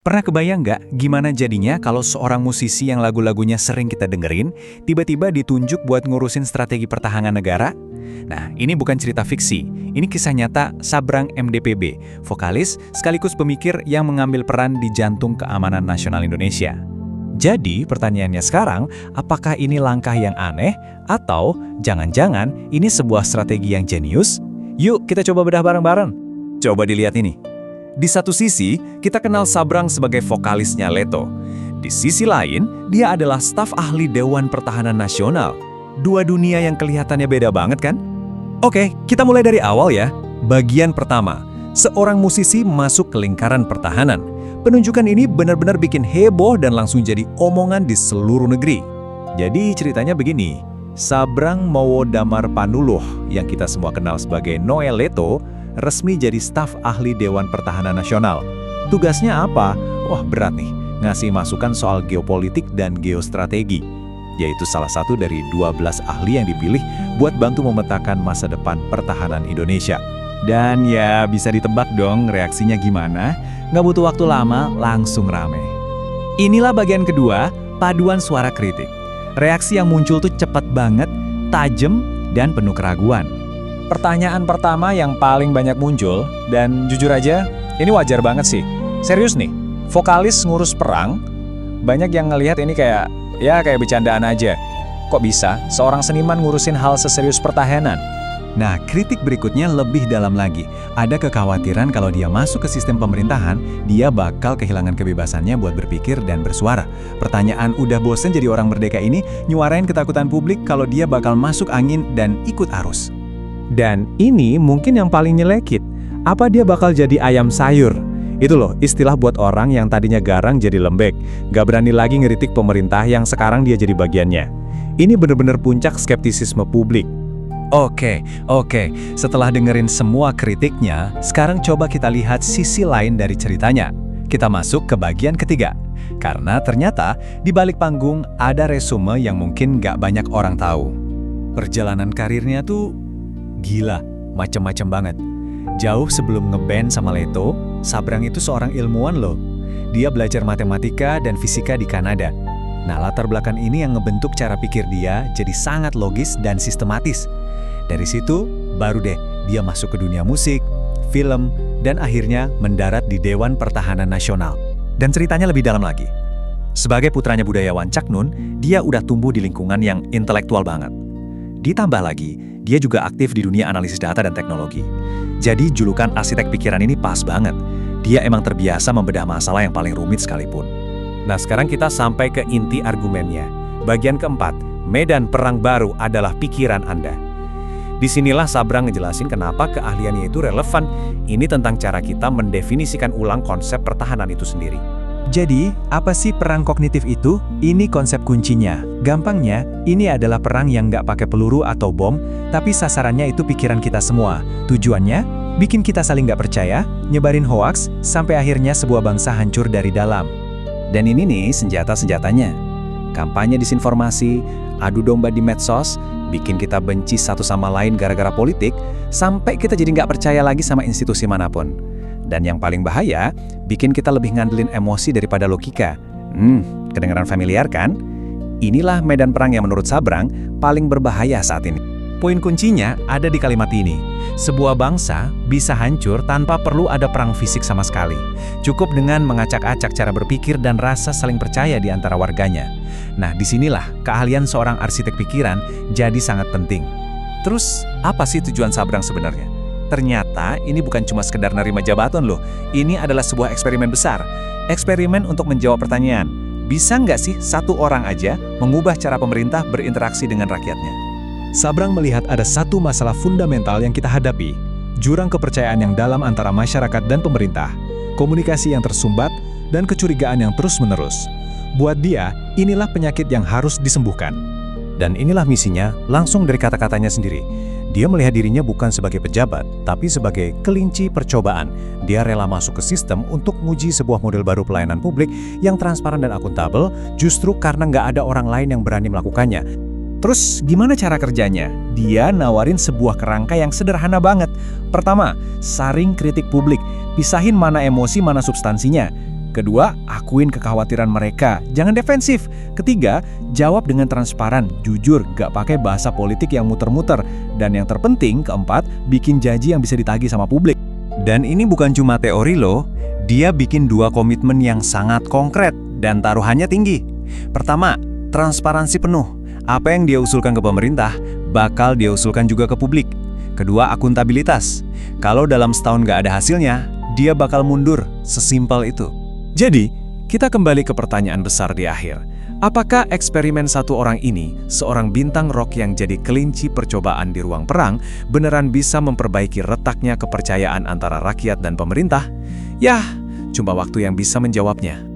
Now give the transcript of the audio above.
Pernah kebayang nggak gimana jadinya kalau seorang musisi yang lagu-lagunya sering kita dengerin, tiba-tiba ditunjuk buat ngurusin strategi pertahanan negara? Nah, ini bukan cerita fiksi. Ini kisah nyata Sabrang MDPB, vokalis sekaligus pemikir yang mengambil peran di jantung keamanan nasional Indonesia. Jadi, pertanyaannya sekarang, apakah ini langkah yang aneh atau jangan-jangan ini sebuah strategi yang jenius? Yuk, kita coba bedah bareng-bareng. Coba dilihat ini. Di satu sisi, kita kenal Sabrang sebagai vokalisnya Leto. Di sisi lain, dia adalah staf ahli Dewan Pertahanan Nasional. Dua dunia yang kelihatannya beda banget kan? Oke, kita mulai dari awal ya. Bagian pertama, seorang musisi masuk ke lingkaran pertahanan. Penunjukan ini benar-benar bikin heboh dan langsung jadi omongan di seluruh negeri. Jadi ceritanya begini, Sabrang Mowo Damar Panuluh yang kita semua kenal sebagai Noel Leto, resmi jadi staf ahli Dewan Pertahanan Nasional. Tugasnya apa? Wah, berat nih, ngasih masukan soal geopolitik dan geostrategi, yaitu salah satu dari 12 ahli yang dipilih buat bantu memetakan masa depan pertahanan Indonesia. Dan ya, bisa ditebak dong reaksinya gimana? Nggak butuh waktu lama, langsung rame. Inilah bagian kedua, paduan suara kritik. Reaksi yang muncul tuh cepat banget, tajam, dan penuh keraguan. Pertanyaan pertama yang paling banyak muncul, dan jujur aja, ini wajar banget sih. Serius nih, vokalis ngurus perang, banyak yang ngelihat ini kayak bercandaan aja. Kok bisa seorang seniman ngurusin hal seserius pertahanan? Nah, kritik berikutnya lebih dalam lagi. Ada kekhawatiran kalau dia masuk ke sistem pemerintahan, dia bakal kehilangan kebebasannya buat berpikir dan bersuara. Pertanyaan udah bosen jadi orang merdeka ini, nyuarain ketakutan publik kalau dia bakal masuk angin dan ikut arus. Dan ini mungkin yang paling nyelekit. Apa dia bakal jadi ayam sayur? Itu loh, istilah buat orang yang tadinya garang jadi lembek. Gak berani lagi ngeritik pemerintah yang sekarang dia jadi bagiannya. Ini bener-bener puncak skeptisisme publik. Oke. Setelah dengerin semua kritiknya, sekarang coba kita lihat sisi lain dari ceritanya. Kita masuk ke bagian ketiga. Karena ternyata di balik panggung ada resume yang mungkin gak banyak orang tahu. Perjalanan karirnya tuh gila, macem-macem banget. Jauh sebelum ngeband sama Leto, Sabrang itu seorang ilmuwan loh. Dia belajar matematika dan fisika di Kanada. Nah, latar belakang ini yang ngebentuk cara pikir dia jadi sangat logis dan sistematis. Dari situ, baru deh dia masuk ke dunia musik, film, dan akhirnya mendarat di Dewan Pertahanan Nasional. Dan ceritanya lebih dalam lagi. Sebagai putranya budayawan Cak Nun, dia udah tumbuh di lingkungan yang intelektual banget. Ditambah lagi, dia juga aktif di dunia analisis data dan teknologi. Jadi julukan arsitek pikiran ini pas banget. Dia emang terbiasa membedah masalah yang paling rumit sekalipun. Nah, sekarang kita sampai ke inti argumennya. Bagian keempat, medan perang baru adalah pikiran Anda. Disinilah Sabrang ngejelasin kenapa keahliannya itu relevan. Ini tentang cara kita mendefinisikan ulang konsep pertahanan itu sendiri. Jadi, apa sih perang kognitif itu? Ini konsep kuncinya. Gampangnya, ini adalah perang yang nggak pakai peluru atau bom, tapi sasarannya itu pikiran kita semua. Tujuannya, bikin kita saling nggak percaya, nyebarin hoaks, sampai akhirnya sebuah bangsa hancur dari dalam. Dan ini nih senjata-senjatanya. Kampanye disinformasi, adu domba di medsos, bikin kita benci satu sama lain gara-gara politik, sampai kita jadi nggak percaya lagi sama institusi manapun. Dan yang paling bahaya, bikin kita lebih ngandelin emosi daripada logika. Kedengaran familiar kan? Inilah medan perang yang menurut Sabrang paling berbahaya saat ini. Poin kuncinya ada di kalimat ini. Sebuah bangsa bisa hancur tanpa perlu ada perang fisik sama sekali. Cukup dengan mengacak-acak cara berpikir dan rasa saling percaya di antara warganya. Nah, disinilah keahlian seorang arsitek pikiran jadi sangat penting. Terus, apa sih tujuan Sabrang sebenarnya? Ternyata ini bukan cuma sekedar nerima jabatan loh. Ini adalah sebuah eksperimen besar. Eksperimen untuk menjawab pertanyaan, bisa nggak sih satu orang aja mengubah cara pemerintah berinteraksi dengan rakyatnya? Sabrang melihat ada satu masalah fundamental yang kita hadapi. Jurang kepercayaan yang dalam antara masyarakat dan pemerintah. Komunikasi yang tersumbat dan kecurigaan yang terus-menerus. Buat dia, inilah penyakit yang harus disembuhkan. Dan inilah misinya langsung dari kata-katanya sendiri. Dia melihat dirinya bukan sebagai pejabat, tapi sebagai kelinci percobaan. Dia rela masuk ke sistem untuk menguji sebuah model baru pelayanan publik yang transparan dan akuntabel, justru karena nggak ada orang lain yang berani melakukannya. Terus gimana cara kerjanya? Dia nawarin sebuah kerangka yang sederhana banget. Pertama, saring kritik publik. Pisahin mana emosi, mana substansinya. Kedua, akuin kekhawatiran mereka, jangan defensif. Ketiga, jawab dengan transparan, jujur, gak pakai bahasa politik yang muter-muter. Dan yang terpenting, keempat, bikin janji yang bisa ditagih sama publik. Dan ini bukan cuma teori loh, dia bikin 2 komitmen yang sangat konkret dan taruhannya tinggi. Pertama, transparansi penuh. Apa yang dia usulkan ke pemerintah, bakal dia usulkan juga ke publik. Kedua, akuntabilitas. Kalau dalam setahun gak ada hasilnya, dia bakal mundur, sesimpel itu. Jadi, kita kembali ke pertanyaan besar di akhir. Apakah eksperimen satu orang ini, seorang bintang rock yang jadi kelinci percobaan di ruang perang, beneran bisa memperbaiki retaknya kepercayaan antara rakyat dan pemerintah? Yah, cuma waktu yang bisa menjawabnya.